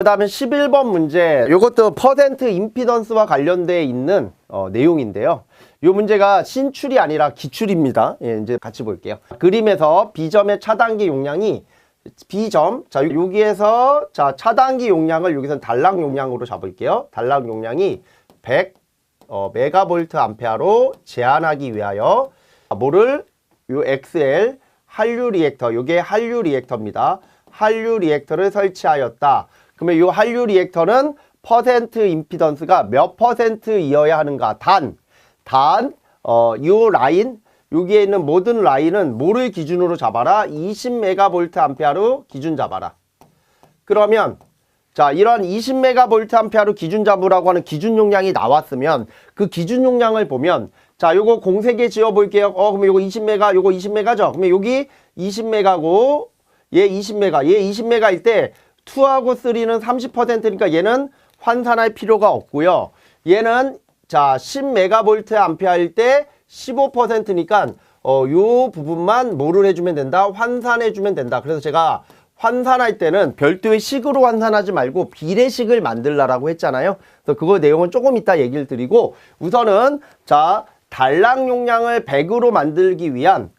다음에 11번 문제, 이것도 퍼센트 임피던스와 관련되어 있는 내용인데요. 이 문제가 신출이 아니라 기출입니다. 예, 이제 같이 볼게요. 그림에서 B점의 차단기 용량이 B점, 자 여기에서 자 차단기 용량을 여기서 단락 용량으로 잡을게요. 단락 용량이 100 메가볼트 암페어로 제한하기 위하여 뭐를 요 XL 한류 리액터, 요게 한류 리액터입니다. 한류 리액터를 설치하였다. 그러면 요 한류 리액터는 퍼센트 임피던스가 몇 퍼센트이어야 하는가? 요 라인, 여기에 있는 모든 라인은 뭐를 기준으로 잡아라? 20메가볼트 암페어로 기준 잡아라. 그러면 자, 이런 20메가볼트 암페어로 기준 잡으라고 하는 기준 용량이 나왔으면 그 기준 용량을 보면 자, 요거 공색에 지어 볼게요. 그러면 요거 20메가, 요거 20메가죠? 그러면 여기 20메가고 얘 20메가, 얘 20메가일 때 2하고 3는 30%니까 얘는 환산할 필요가 없고요. 얘는 자, 10메가볼트 암페어일 때 15%니까 요 부분만 뭐를 해주면 된다? 환산해주면 된다. 그래서 제가 환산할 때는 별도의 식으로 환산하지 말고 비례식을 만들라라고 했잖아요. 그래서 그거 내용은 조금 이따 얘기를 드리고 우선은 자, 단락 용량을 100으로 만들기 위한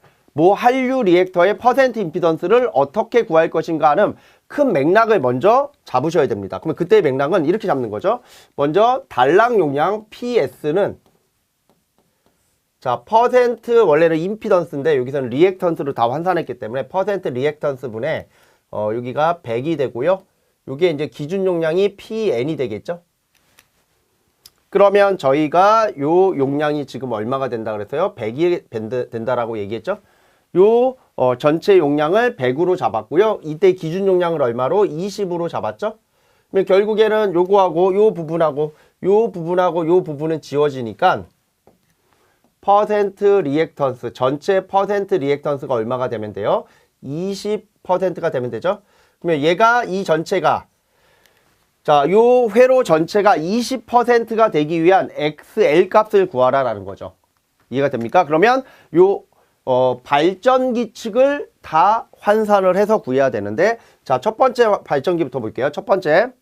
한류 리액터의 퍼센트 임피던스를 어떻게 구할 것인가 하는 큰 맥락을 먼저 잡으셔야 됩니다. 그러면 그때의 맥락은 이렇게 잡는 거죠. 먼저 단락 용량 PS는 자, 퍼센트 원래는 임피던스인데 여기서는 리액턴스로 다 환산했기 때문에 퍼센트 리액턴스 분의 여기가 100이 되고요. 이게 이제 기준 용량이 PN이 되겠죠. 그러면 저희가 요 용량이 지금 얼마가 된다 그랬어요? 100이 된다라고 얘기했죠. 요 전체 용량을 100으로 잡았고요. 이때 기준 용량을 얼마로? 20으로 잡았죠. 그러면 결국에는 요거하고 요 부분하고 요 부분하고 요 부분은 지워지니까 퍼센트 리액턴스, 전체 퍼센트 리액턴스가 얼마가 되면 돼요? 20%가 되면 되죠. 그러면 얘가 이 전체가 자, 요 회로 전체가 20%가 되기 위한 XL 값을 구하라라는 거죠. 이해가 됩니까? 그러면 요 발전기 측을 다 환산을 해서 구해야 되는데 자, 첫 번째 발전기부터 볼게요. 첫 번째.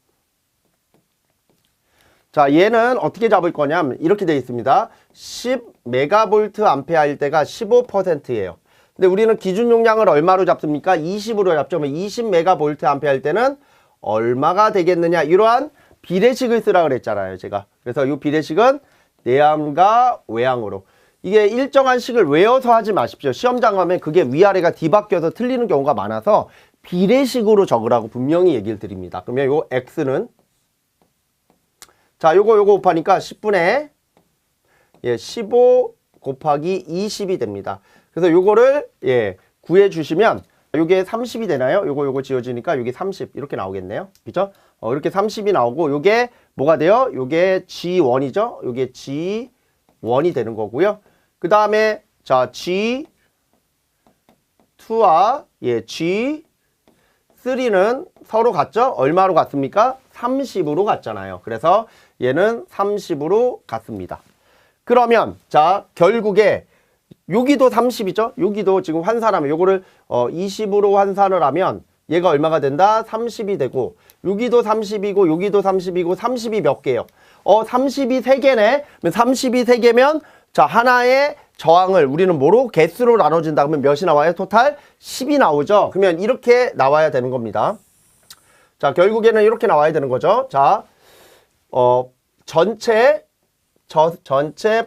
자, 얘는 어떻게 잡을 거냐면 이렇게 되어 있습니다. 10메가볼트 암페어일 때가 15%예요. 근데 우리는 기준 용량을 얼마로 잡습니까? 20으로 잡죠. 20메가볼트 암페어일 때는 얼마가 되겠느냐? 이러한 비례식을 쓰라 그랬잖아요, 제가. 그래서 이 비례식은 내항과 외항으로. 이게 일정한 식을 외워서 하지 마십시오. 시험장 가면 그게 위아래가 뒤바뀌어서 틀리는 경우가 많아서 비례식으로 적으라고 분명히 얘기를 드립니다. 그러면 요 x는 자, 요거 곱하니까 10분의 15 곱하기 20이 됩니다. 그래서 요거를 구해 주시면 요게 30이 되나요? 요거 지워지니까 요게 30 이렇게 나오겠네요. 그죠? 이렇게 30이 나오고 요게 뭐가 돼요? 요게 G1이죠? 요게 G1이 되는 거고요. 그 다음에 자, G2와 G3는 서로 같죠? 얼마로 같습니까? 30으로 같잖아요. 그래서 얘는 30으로 같습니다. 그러면 자, 결국에 여기도 30이죠? 여기도 지금 환산하면 요거를 20으로 환산을 하면 얘가 얼마가 된다? 30이 되고 여기도 30이고 여기도 30이고 30이 몇 개예요? 30이 3개네. 30이 3개면 자, 하나의 저항을 우리는 뭐로? 개수로 나눠준다. 그러면 몇이 나와요? 토탈 10이 나오죠? 그러면 이렇게 나와야 되는 겁니다. 자, 결국에는 이렇게 나와야 되는 거죠. 자, 전체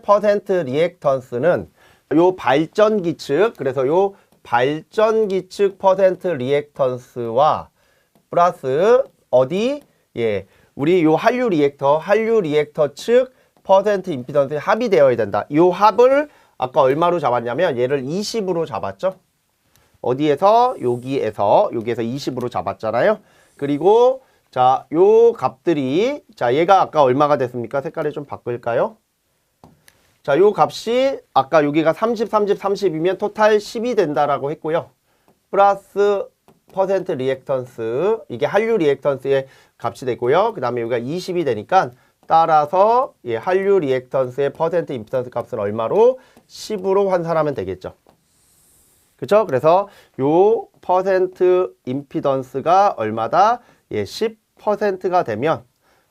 퍼센트 리액턴스는 요 발전기 측, 그래서 요 발전기 측 퍼센트 리액턴스와 플러스 어디? 우리 요 한류 리액터 측 퍼센트 임피던스에 합이 되어야 된다. 요 합을 아까 얼마로 잡았냐면 얘를 20으로 잡았죠. 어디에서? 여기에서 20으로 잡았잖아요. 그리고 자, 요 값들이 자, 얘가 아까 얼마가 됐습니까? 색깔을 좀 바꿀까요? 자, 요 값이 아까 여기가 30, 30이면 토탈 10이 된다라고 했고요. 플러스 퍼센트 리액턴스, 이게 한류 리액턴스의 값이 되고요. 그 다음에 여기가 20이 되니까 따라서 한류 리액턴스의 퍼센트 임피던스 값은 얼마로? 10으로 환산하면 되겠죠. 그쵸? 그래서 요 퍼센트 임피던스가 얼마다? 10 10%가 되면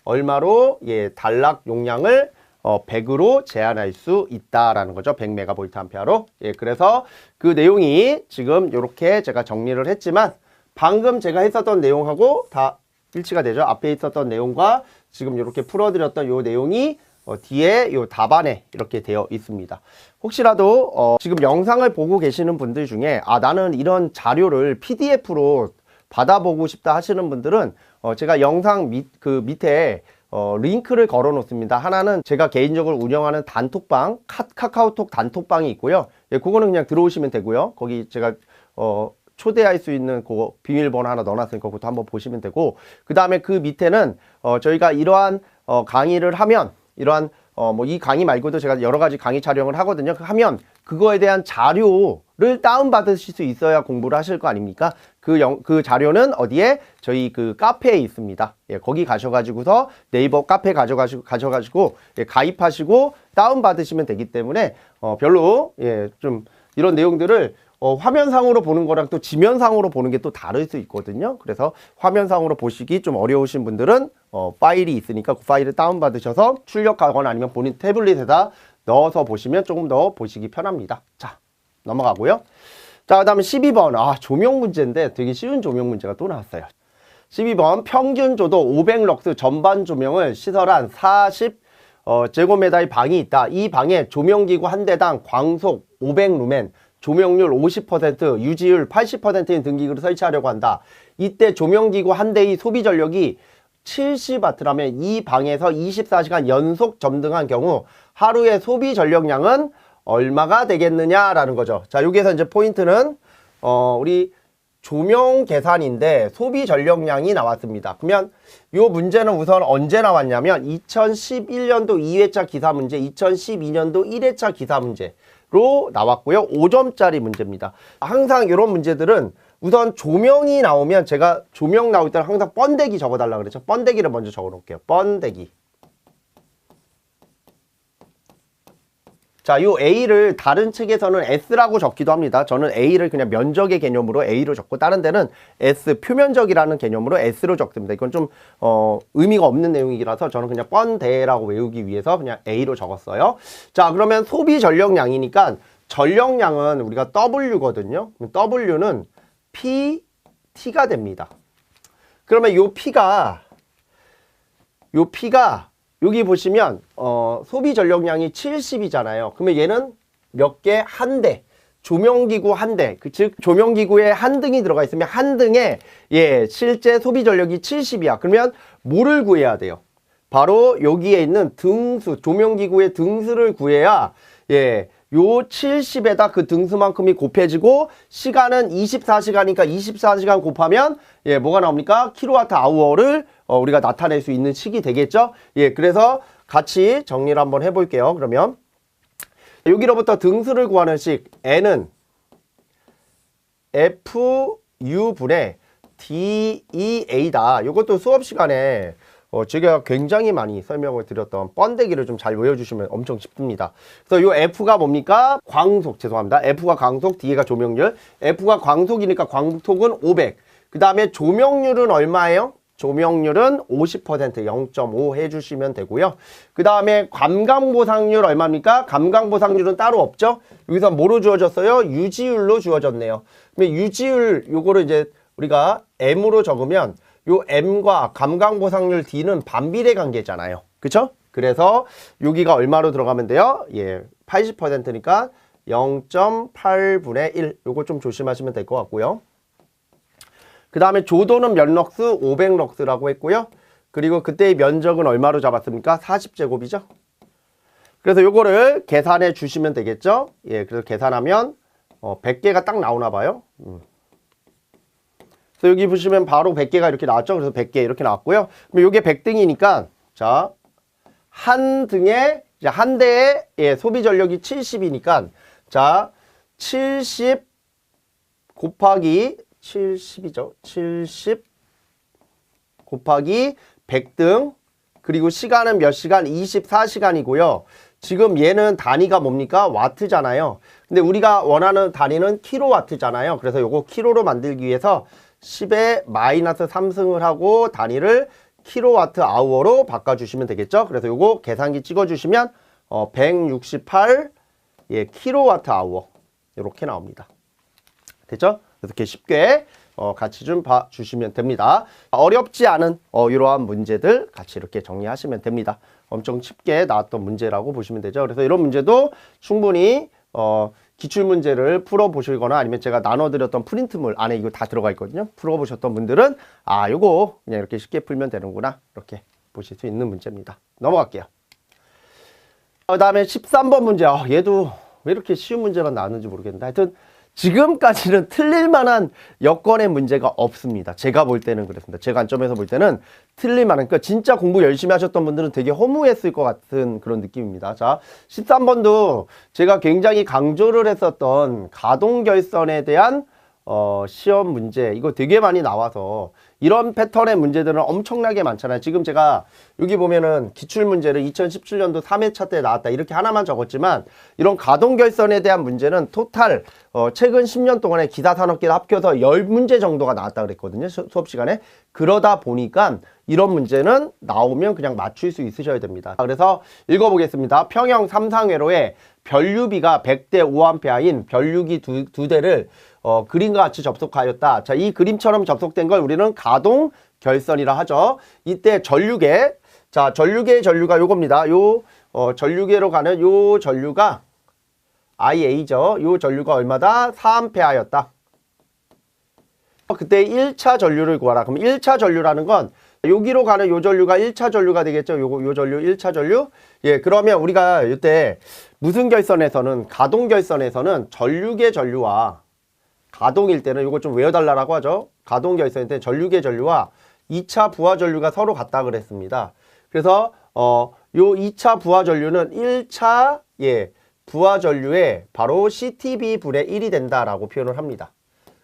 얼마로 단락 용량을 100으로 제한할 수 있다라는 거죠. 100메가볼트암페어로. 그래서 그 내용이 지금 이렇게 제가 정리를 했지만 방금 제가 했었던 내용하고 다 일치가 되죠. 앞에 있었던 내용과 지금 이렇게 풀어드렸던 이 내용이 뒤에 이 답안에 이렇게 되어 있습니다. 혹시라도 지금 영상을 보고 계시는 분들 중에 나는 이런 자료를 PDF로 받아보고 싶다 하시는 분들은 제가 영상 밑에 링크를 걸어 놓습니다. 하나는 제가 개인적으로 운영하는 단톡방, 카카오톡 단톡방이 있고요. 그거는 그냥 들어오시면 되고요. 거기 제가 초대할 수 있는 그 비밀번호 하나 넣어놨으니까 그것도 한번 보시면 되고, 그 다음에 그 밑에는 저희가 이러한 강의를 하면 이러한 이 강의 말고도 제가 여러 가지 강의 촬영을 하거든요. 하면 그거에 대한 자료를 다운받으실 수 있어야 공부를 하실 거 아닙니까? 그 자료는 어디에? 저희 그 카페에 있습니다. 거기 가셔가지고서 네이버 카페 가셔가지고 가입하시고 다운받으시면 되기 때문에 별로 좀 이런 내용들을 화면상으로 보는 거랑 또 지면상으로 보는 게 또 다를 수 있거든요. 그래서 화면상으로 보시기 좀 어려우신 분들은 파일이 있으니까 그 파일을 다운받으셔서 출력하거나 아니면 본인 태블릿에다 넣어서 보시면 조금 더 보시기 편합니다. 자, 넘어가고요. 자, 그 다음에 12번. 조명 문제인데 되게 쉬운 조명 문제가 또 나왔어요. 12번. 평균 조도 500럭스 전반 조명을 시설한 40 제곱미터의 방이 있다. 이 방에 조명기구 한 대당 광속 500루멘, 조명률 50%, 유지율 80%인 등기구를 설치하려고 한다. 이때 조명기구 한 대의 소비 전력이 70W라면 이 방에서 24시간 연속 점등한 경우 하루의 소비 전력량은 얼마가 되겠느냐라는 거죠. 자, 여기에서 이제 포인트는 우리 조명 계산인데 소비 전력량이 나왔습니다. 그러면 이 문제는 우선 언제 나왔냐면 2011년도 2회차 기사 문제, 2012년도 1회차 기사 문제로 나왔고요. 5점짜리 문제입니다. 항상 이런 문제들은 우선 조명이 나오면 제가 조명 나올 때는 항상 번데기 적어달라고 그랬죠. 번데기를 먼저 적어 놓을게요. 번데기. 자, 요 A를 다른 책에서는 S라고 적기도 합니다. 저는 A를 그냥 면적의 개념으로 A로 적고 다른 데는 S, 표면적이라는 개념으로 S로 적습니다. 이건 좀 의미가 없는 내용이라서 저는 그냥 번대라고 외우기 위해서 그냥 A로 적었어요. 자, 그러면 소비 전력량이니까 전력량은 우리가 W거든요. W는 PT가 됩니다. 그러면 요 P가 여기 보시면 소비 전력량이 70이잖아요. 그러면 얘는 몇 개? 한 대. 조명기구 한 대. 즉 조명기구에 한 등이 들어가 있으면 한 등에 실제 소비 전력이 70이야. 그러면 뭐를 구해야 돼요? 바로 여기에 있는 등수, 조명기구의 등수를 구해야 요 70에다 그 등수만큼이 곱해지고 시간은 24시간이니까 24시간 곱하면 뭐가 나옵니까? 킬로와트 아워를 우리가 나타낼 수 있는 식이 되겠죠? 그래서 같이 정리를 한번 해볼게요. 그러면 여기로부터 등수를 구하는 식 N은 FU분의 DEA다. 이것도 수업 시간에 제가 굉장히 많이 설명을 드렸던 번데기를 좀 잘 외워주시면 엄청 쉽습니다. 그래서 요 F가 뭡니까? 광속, 죄송합니다. F가 광속, D가 조명률. F가 광속이니까 광속은 500. 그 다음에 조명률은 얼마예요? 조명률은 50%, 0.5 해주시면 되고요. 그 다음에 감광보상률 얼마입니까? 감광보상률은 따로 없죠? 여기서 뭐로 주어졌어요? 유지율로 주어졌네요. 그러면 유지율, 요거를 이제 우리가 M으로 적으면 요 M과 감광보상률 D는 반비례 관계잖아요. 그쵸? 그래서 여기가 얼마로 들어가면 돼요? 80%니까 0.8분의 1. 요거 좀 조심하시면 될 것 같고요. 그 다음에 조도는 몇 럭스? 500럭스라고 했고요. 그리고 그때의 면적은 얼마로 잡았습니까? 40제곱이죠. 그래서 요거를 계산해 주시면 되겠죠? 그래서 계산하면 100개가 딱 나오나 봐요. 그래서 여기 보시면 바로 100개가 이렇게 나왔죠. 그래서 100개 이렇게 나왔고요. 그럼 요게 100등이니까 자, 한 등에 한 대의 소비 전력이 70이니까 자, 70 곱하기 70이죠. 70 곱하기 100등 그리고 시간은 몇 시간? 24시간이고요. 지금 얘는 단위가 뭡니까? 와트잖아요. 근데 우리가 원하는 단위는 킬로와트잖아요. 그래서 요거 킬로로 만들기 위해서 10에 마이너스 3승을 하고 단위를 킬로와트 아워로 바꿔주시면 되겠죠. 그래서 요거 계산기 찍어주시면 168 킬로와트 아워 이렇게 나옵니다. 됐죠? 그래서 이렇게 쉽게 같이 좀 봐주시면 됩니다. 어렵지 않은 이러한 문제들 같이 이렇게 정리하시면 됩니다. 엄청 쉽게 나왔던 문제라고 보시면 되죠. 그래서 이런 문제도 충분히 기출문제를 풀어보시거나 아니면 제가 나눠드렸던 프린트물 안에 이거 다 들어가 있거든요. 풀어보셨던 분들은 요거 그냥 이렇게 쉽게 풀면 되는구나 이렇게 보실 수 있는 문제입니다. 넘어갈게요. 그 다음에 13번 문제. 얘도 왜 이렇게 쉬운 문제만 나왔는지 모르겠는데 하여튼 지금까지는 틀릴 만한 여건의 문제가 없습니다. 제가 볼 때는 그렇습니다. 제 관점에서 볼 때는 틀릴 만한, 그러니까 진짜 공부 열심히 하셨던 분들은 되게 허무했을 것 같은 그런 느낌입니다. 자, 13번도 제가 굉장히 강조를 했었던 가동결선에 대한 시험 문제, 이거 되게 많이 나와서 이런 패턴의 문제들은 엄청나게 많잖아요. 지금 제가 여기 보면은 기출문제를 2017년도 3회차 때 나왔다 이렇게 하나만 적었지만 이런 가동결선에 대한 문제는 토탈 최근 10년 동안에 기사산업계를 합쳐서 10문제 정도가 나왔다 그랬거든요. 수업 시간에. 그러다 보니까 이런 문제는 나오면 그냥 맞출 수 있으셔야 됩니다. 그래서 읽어보겠습니다. 평형 3상회로에 변류비가 100대 5A인 변류기 두 대를 그림과 같이 접속하였다. 자, 이 그림처럼 접속된 걸 우리는 가동 결선이라 하죠. 이때 전류계, 자, 전류계의 전류가 요겁니다. 전류계로 가는 요 전류가 IA죠. 요 전류가 얼마다? 4A였다. 그때 1차 전류를 구하라. 그럼 1차 전류라는 건 여기로 가는 요 전류가 1차 전류가 되겠죠. 요 전류 1차 전류. 예, 그러면 우리가 이때 무슨 결선에서는 가동 결선에서는 전류계 전류와 가동일 때는 이거 좀 외워달라고 하죠. 가동 결선일 때 전류계 전류와 2차 부하 전류가 서로 같다 그랬습니다. 그래서 요 2차 부하 전류는 1차 부하 전류의 바로 CTB 분의 1이 된다라고 표현을 합니다.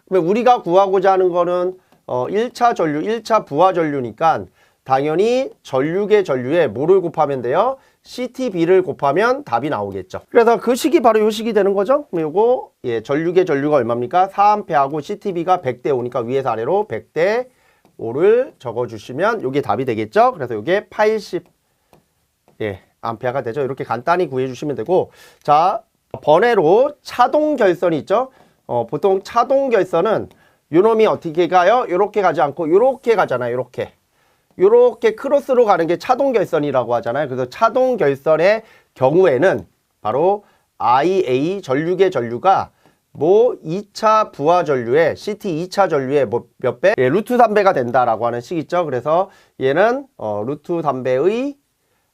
그러면 우리가 구하고자 하는 거는 1차 전류, 1차 부하 전류니까 당연히 전류계 전류에 뭐를 곱하면 돼요? CTB를 곱하면 답이 나오겠죠. 그래서 그 식이 바로 요 식이 되는 거죠. 요거 전류계 전류가 얼마입니까? 4A하고 CTB가 100대 5니까 위에서 아래로 100대 5를 적어주시면 요게 답이 되겠죠. 그래서 요게 80 암페어가 되죠. 이렇게 간단히 구해주시면 되고, 자, 번외로 차동 결선이 있죠. 보통 차동 결선은 요놈이 어떻게 가요? 요렇게 가지 않고 요렇게 가잖아요. 요렇게 크로스로 가는 게 차동 결선이라고 하잖아요. 그래서 차동 결선의 경우에는 바로 IA 전류계 전류가 뭐 2차 부하 전류의 CT 2차 전류의 뭐 몇 배? 루트 3배가 된다라고 하는 식 있죠. 그래서 얘는 루트 3배의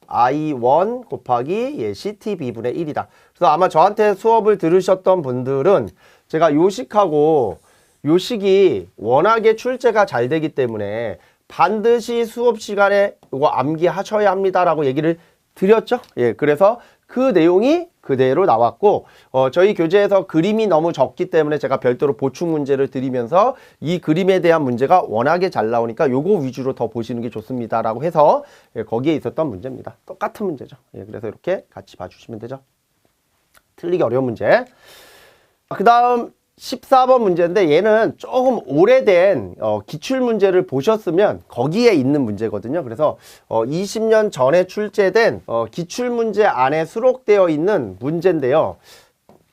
I1 곱하기 CTB분의 1이다. 그래서 아마 저한테 수업을 들으셨던 분들은 제가 요 식하고 요 식이 워낙에 출제가 잘 되기 때문에 반드시 수업 시간에 이거 암기하셔야 합니다라고 얘기를 드렸죠. 그래서 그 내용이 그대로 나왔고 저희 교재에서 그림이 너무 적기 때문에 제가 별도로 보충 문제를 드리면서 이 그림에 대한 문제가 워낙에 잘 나오니까 요거 위주로 더 보시는 게 좋습니다라고 해서 거기에 있었던 문제입니다. 똑같은 문제죠. 그래서 이렇게 같이 봐주시면 되죠. 틀리기 어려운 문제. 그 다음 14번 문제인데 얘는 조금 오래된 기출문제를 보셨으면 거기에 있는 문제거든요. 그래서 20년 전에 출제된 기출문제 안에 수록되어 있는 문제인데요.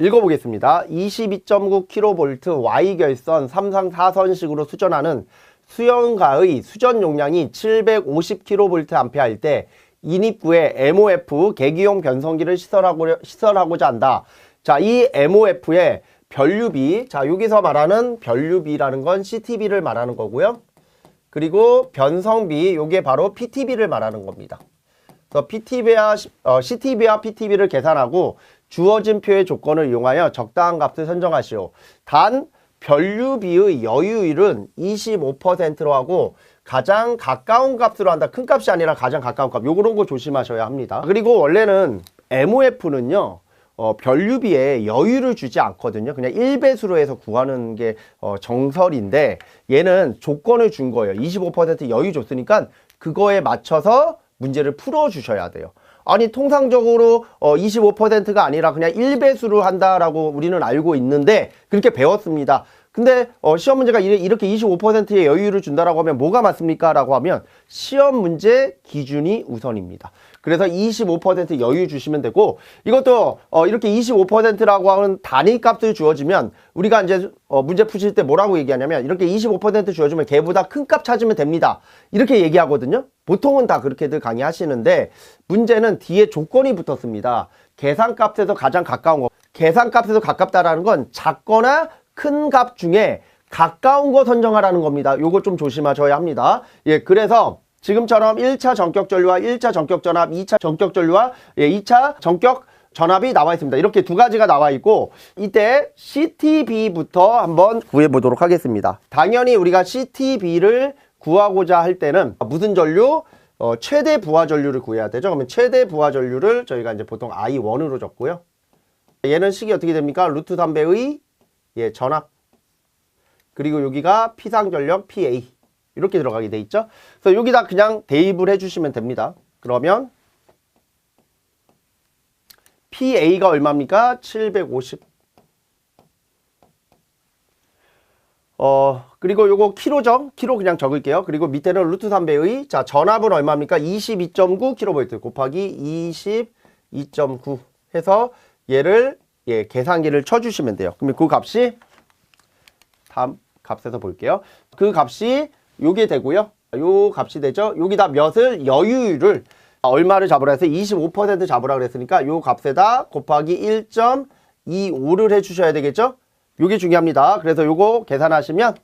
읽어보겠습니다. 22.9kV Y결선 3상 4선식으로 수전하는 수연가의 수전 용량이 750kVA일 때 인입구에 MOF 계기용 변성기를 시설하고자 한다. 자, 이 MOF에 변류비, 자 여기서 말하는 변류비라는 건 CTB를 말하는 거고요. 그리고 변성비, 요게 바로 PTB를 말하는 겁니다. 그래서 CTB와 PTB를 계산하고 주어진 표의 조건을 이용하여 적당한 값을 선정하시오. 단 변류비의 여유율은 25%로 하고 가장 가까운 값으로 한다. 큰 값이 아니라 가장 가까운 값. 요런 거 조심하셔야 합니다. 그리고 원래는 MOF는요. 변류비에 여유를 주지 않거든요. 그냥 1배수로 해서 구하는 게 정설인데 얘는 조건을 준 거예요. 25% 여유 줬으니까 그거에 맞춰서 문제를 풀어주셔야 돼요. 아니 통상적으로 25%가 아니라 그냥 1배수로 한다라고 우리는 알고 있는데 그렇게 배웠습니다. 근데 시험 문제가 이렇게 25%의 여유를 준다라고 하면 뭐가 맞습니까? 라고 하면 시험 문제 기준이 우선입니다. 그래서 25% 여유 주시면 되고, 이것도 이렇게 25%라고 하는 단위 값을 주어지면 우리가 이제 문제 푸실 때 뭐라고 얘기하냐면 이렇게 25% 주어지면 걔보다 큰 값 찾으면 됩니다. 이렇게 얘기하거든요. 보통은 다 그렇게들 강의하시는데 문제는 뒤에 조건이 붙었습니다. 계산값에서 가장 가까운 거. 계산값에서 가깝다라는 건 작거나 큰 값 중에 가까운 거 선정하라는 겁니다. 요거 좀 조심하셔야 합니다. 예, 그래서 지금처럼 1차 전격 전류와 1차 전격 전압, 2차 전격 전류와 2차 전격 전압이 나와 있습니다. 이렇게 두 가지가 나와 있고, 이때 CTB부터 한번 구해 보도록 하겠습니다. 당연히 우리가 CTB를 구하고자 할 때는 무슨 전류? 최대 부하 전류를 구해야 되죠. 그러면 최대 부하 전류를 저희가 이제 보통 I1으로 적고요. 얘는 식이 어떻게 됩니까? 루트 3배의 전압. 그리고 여기가 피상전력 PA. 이렇게 들어가게 돼 있죠. 그래서 여기다 그냥 대입을 해주시면 됩니다. 그러면 PA가 얼마입니까? 750. 그리고 요거 키로죠. 키로 그냥 적을게요. 그리고 밑에는 루트 3배의 자 전압은 얼마입니까? 22.9kV 곱하기 22.9 해서 얘를 계산기를 쳐주시면 돼요. 그러면 그 값이 다음 값에서 볼게요. 그 값이 요게 되고요. 요 값이 되죠. 여기다 몇을 여유율을 얼마를 잡으라 해서 25% 잡으라 그랬으니까 요 값에다 곱하기 1.25를 해주셔야 되겠죠. 요게 중요합니다. 그래서 요거 계산하시면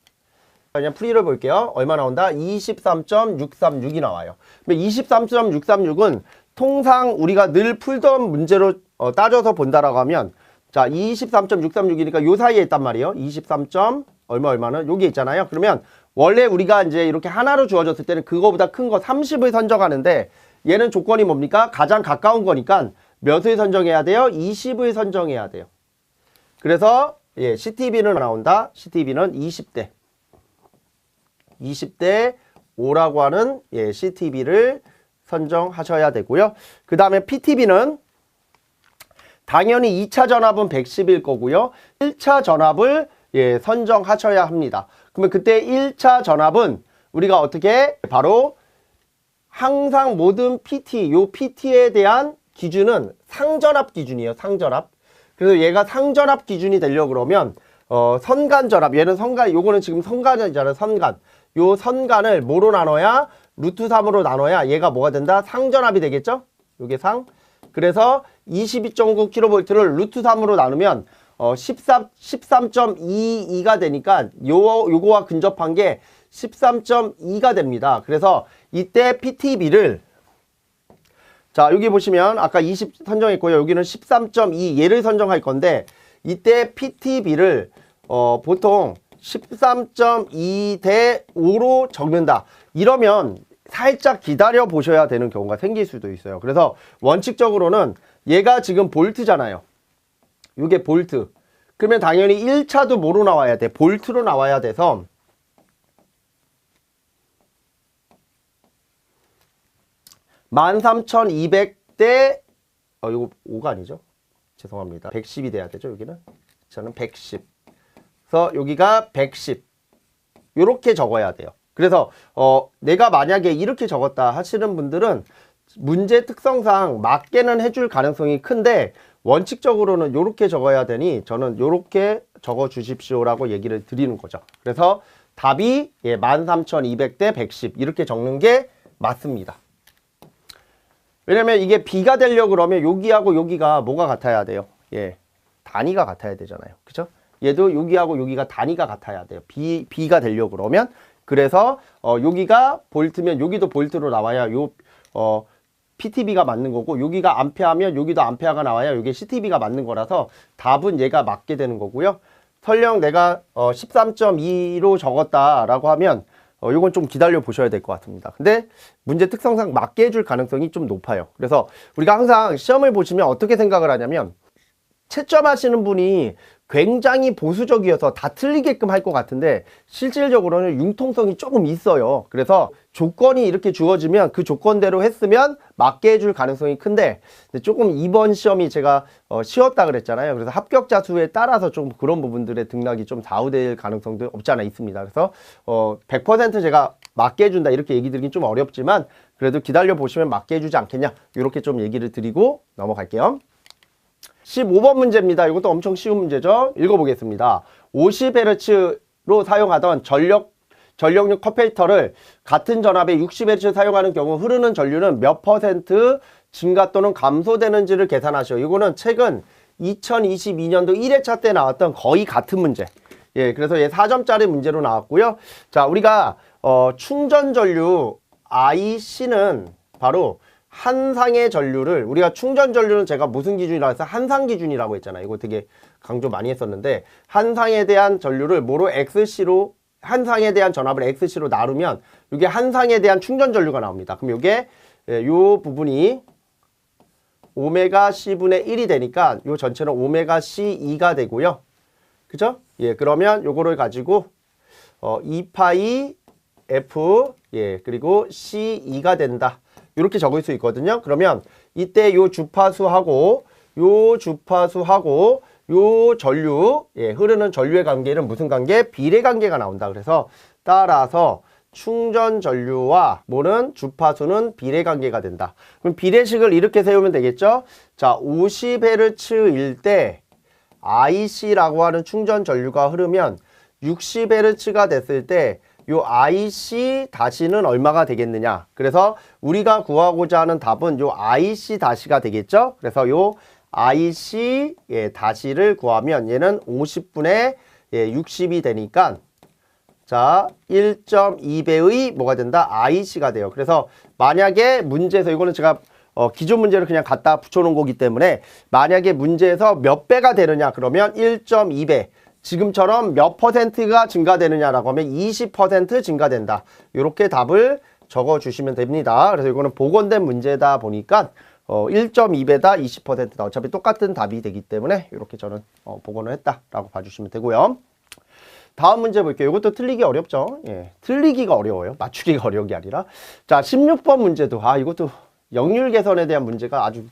그냥 풀이를 볼게요. 얼마 나온다? 23.636이 나와요. 23.636은 통상 우리가 늘 풀던 문제로 따져서 본다라고 하면 자 23.636이니까 요 사이에 있단 말이에요. 23. 얼마는 여기 있잖아요. 그러면 원래 우리가 이제 이렇게 하나로 주어졌을 때는 그거보다 큰 거 30을 선정하는데 얘는 조건이 뭡니까? 가장 가까운 거니까 몇을 선정해야 돼요? 20을 선정해야 돼요. 그래서 CTB는 나온다. CTB는 20대 5라고 하는 CTB를 선정하셔야 되고요. 그 다음에 PTB는 당연히 2차 전압은 110일 거고요. 1차 전압을 선정하셔야 합니다. 그러면 그때 1차 전압은 우리가 어떻게 바로 항상 모든 PT, 요 PT에 대한 기준은 상전압 기준이에요. 상전압. 그래서 얘가 상전압 기준이 되려고 그러면 선간 전압, 얘는 선간, 요거는 지금 선간이잖아요. 선간. 요 선간을 뭐로 나눠야? 루트 3으로 나눠야 얘가 뭐가 된다? 상전압이 되겠죠? 요게 상. 그래서 22.9kV를 루트 3으로 나누면 13.22가 되니까 요거와 근접한 게 13.2가 됩니다. 그래서 이때 PTB를 자 여기 보시면 아까 20 선정했고요. 여기는 13.2 얘를 선정할 건데 이때 PTB를 보통 13.2 대 5로 적는다. 이러면 살짝 기다려 보셔야 되는 경우가 생길 수도 있어요. 그래서 원칙적으로는 얘가 지금 볼트잖아요. 이게 볼트. 그러면 당연히 1차도 뭐로 나와야 돼? 볼트로 나와야 돼서 13,200대 이거 5가 아니죠? 죄송합니다. 110이 돼야 되죠, 여기는. 저는 110. 그래서 여기가 110. 요렇게 적어야 돼요. 그래서 내가 만약에 이렇게 적었다 하시는 분들은 문제 특성상 맞게는 해줄 가능성이 큰데 원칙적으로는 요렇게 적어야 되니 저는 요렇게 적어 주십시오라고 얘기를 드리는 거죠. 그래서 답이 13,200대 110 이렇게 적는 게 맞습니다. 왜냐면 이게 B가 되려고 그러면 여기하고 여기가 뭐가 같아야 돼요? 단위가 같아야 되잖아요. 그죠? 얘도 여기하고 여기가 단위가 같아야 돼요. B가 되려고 그러면. 그래서 여기가 볼트면 여기도 볼트로 나와야 PTB가 맞는 거고 여기가 암페어면 여기도 암페어가 나와야 이게 CTB가 맞는 거라서 답은 얘가 맞게 되는 거고요. 설령 내가 13.2로 적었다라고 하면 이건 좀 기다려 보셔야 될 것 같습니다. 근데 문제 특성상 맞게 해줄 가능성이 좀 높아요. 그래서 우리가 항상 시험을 보시면 어떻게 생각을 하냐면 채점하시는 분이 굉장히 보수적이어서 다 틀리게끔 할 것 같은데 실질적으로는 융통성이 조금 있어요. 그래서 조건이 이렇게 주어지면 그 조건대로 했으면 맞게 해줄 가능성이 큰데 조금 이번 시험이 제가 쉬웠다 그랬잖아요. 그래서 합격자 수에 따라서 좀 그런 부분들의 등락이 좀 좌우될 가능성도 없지 않아 있습니다. 그래서 100% 제가 맞게 해준다 이렇게 얘기 드리긴 좀 어렵지만 그래도 기다려 보시면 맞게 해주지 않겠냐 이렇게 좀 얘기를 드리고 넘어갈게요. 15번 문제입니다. 이것도 엄청 쉬운 문제죠. 읽어보겠습니다. 50Hz로 사용하던 전력용 컴패리터를 같은 전압에 60Hz 사용하는 경우 흐르는 전류는 몇 퍼센트 증가 또는 감소되는지를 계산하시오. 이거는 최근 2022년도 1회차 때 나왔던 거의 같은 문제. 예, 그래서 얘 4점짜리 문제로 나왔고요. 자, 우리가 충전 전류 IC는 바로 한상의 전류를 우리가 충전 전류는 제가 무슨 기준이라고 해서 한상 기준이라고 했잖아요. 이거 되게 강조 많이 했었는데 한상에 대한 전류를 뭐로 XC로 한상에 대한 전압을 XC로 나누면 이게 한상에 대한 충전 전류가 나옵니다. 그럼 이게 요 부분이 오메가 C분의 1이 되니까 요 전체는 오메가 C2가 되고요. 그죠? 예, 그러면 요거를 가지고 2파이 F 그리고 C2가 된다. 이렇게 적을 수 있거든요. 그러면 이때 요 주파수하고 요 전류, 흐르는 전류의 관계는 무슨 관계? 비례 관계가 나온다. 그래서 따라서 충전 전류와 뭐는 주파수는 비례 관계가 된다. 그럼 비례식을 이렇게 세우면 되겠죠? 자, 50Hz일 때 IC라고 하는 충전 전류가 흐르면 60Hz가 됐을 때 요 IC 다시는 얼마가 되겠느냐. 그래서 우리가 구하고자 하는 답은 요 IC 다시가 되겠죠. 그래서 요 IC 다시를 구하면 얘는 50분의 60이 되니까 자 1.2배의 뭐가 된다? IC가 돼요. 그래서 만약에 문제에서 이거는 제가 기존 문제를 그냥 갖다 붙여놓은 거기 때문에 만약에 문제에서 몇 배가 되느냐 그러면 1.2배 지금처럼 몇 퍼센트가 증가되느냐라고 하면 20% 증가된다. 이렇게 답을 적어주시면 됩니다. 그래서 이거는 복원된 문제다 보니까 1.2배다 20%다. 어차피 똑같은 답이 되기 때문에 이렇게 저는 복원을 했다라고 봐주시면 되고요. 다음 문제 볼게요. 이것도 틀리기 어렵죠. 예, 틀리기가 어려워요. 맞추기가 어려운 게 아니라. 자, 16번 문제도 이것도 역률 개선에 대한 문제가 아주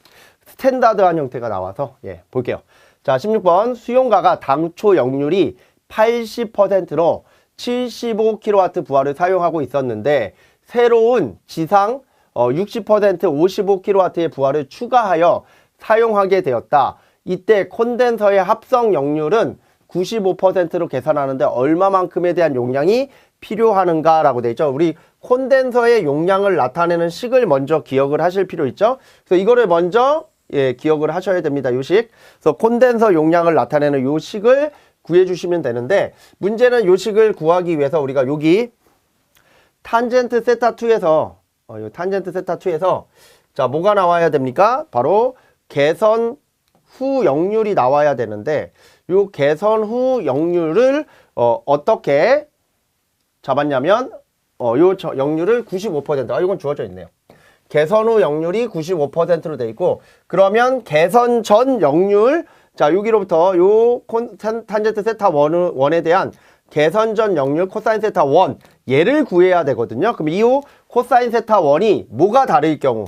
스탠다드한 형태가 나와서 볼게요. 자, 16번 수용가가 당초 역률이 80%로 75kW 부하를 사용하고 있었는데 새로운 지상 60% 55kW의 부하를 추가하여 사용하게 되었다. 이때 콘덴서의 합성 역률은 95%로 계산하는데 얼마만큼에 대한 용량이 필요하는가 라고 되어 있죠. 우리 콘덴서의 용량을 나타내는 식을 먼저 기억을 하실 필요 있죠. 그래서 이거를 먼저 기억을 하셔야 됩니다. 요 식. 그래서 콘덴서 용량을 나타내는 요 식을 구해 주시면 되는데 문제는 요 식을 구하기 위해서 우리가 여기 탄젠트 세타 2에서 탄젠트 세타 2에서 자, 뭐가 나와야 됩니까? 바로 개선 후 역률이 나와야 되는데 요 개선 후 역률을 어떻게 잡았냐면 요 역률을 95%. 이건 주어져 있네요. 개선 후 역률이 95%로 돼 있고 그러면 개선 전 역률 자 여기로부터 요 탄젠트 세타 1에 대한 개선 전 역률 코사인 세타 1 얘를 구해야 되거든요. 그럼 이 코사인 세타 1이 뭐가 다를 경우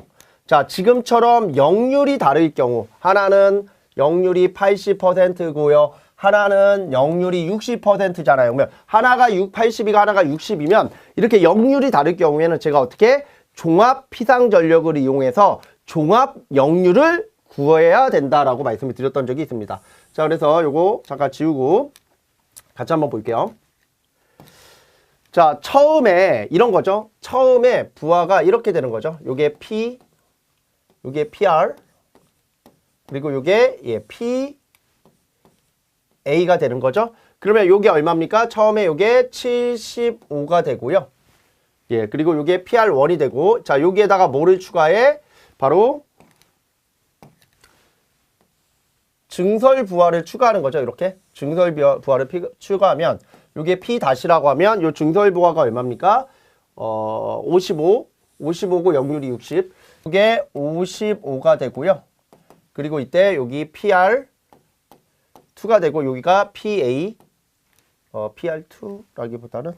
자 지금처럼 역률이 다를 경우 하나는 역률이 80%고요. 하나는 역률이 60%잖아요. 그러면 하나가 80이고 하나가 60이면 이렇게 역률이 다를 경우에는 제가 어떻게 종합 피상전력을 이용해서 종합 역률을 구해야 된다라고 말씀을 드렸던 적이 있습니다. 자, 그래서 요거 잠깐 지우고 같이 한번 볼게요. 자, 처음에 이런 거죠. 처음에 부하가 이렇게 되는 거죠. 요게 P, 요게 PR, 그리고 요게 PA가 되는 거죠. 그러면 요게 얼마입니까? 처음에 요게 75가 되고요. 그리고 요게 PR1이 되고, 자, 여기에다가 뭐를 추가해? 바로 증설 부하를 추가하는 거죠. 이렇게 증설 부하를 추가하면 요게 P-라고 하면 요 증설 부하가 얼마입니까? 55고 역률이 60. 이게 55가 되고요. 그리고 이때 여기 PR 2가 되고 여기가 PA PR2라기보다는